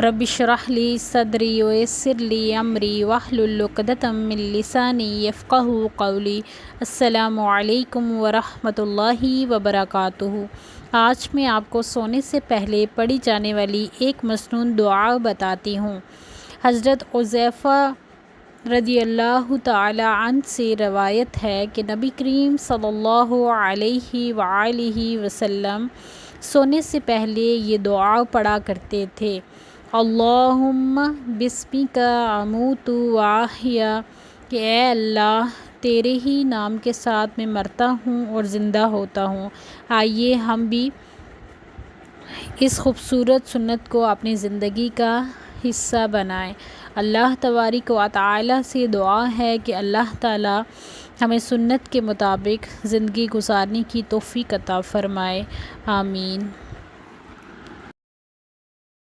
رب اشرح لی صدری ویسر لی امری واحلل عقدۃ من لسانی یفقہوا قولی۔ السلام علیکم ورحمۃ اللہ وبرکاتہ۔ آج میں آپ کو سونے سے پہلے پڑھی جانے والی ایک مسنون دعا بتاتی ہوں۔ حضرت حذیفہ رضی اللہ تعالی عنہ سے روایت ہے کہ نبی کریم صلی اللہ علیہ وآلہ وسلم سونے سے پہلے یہ دعا پڑھا کرتے تھے: اللہم بسمک اموت واحیا، کہ اے اللہ تیرے ہی نام کے ساتھ میں مرتا ہوں اور زندہ ہوتا ہوں۔ آئیے ہم بھی اس خوبصورت سنت کو اپنی زندگی کا حصہ بنائیں۔ اللہ تبارک و تعالی سے دعا ہے کہ اللہ تعالی ہمیں سنت کے مطابق زندگی گزارنے کی توفیق عطا فرمائے، آمین۔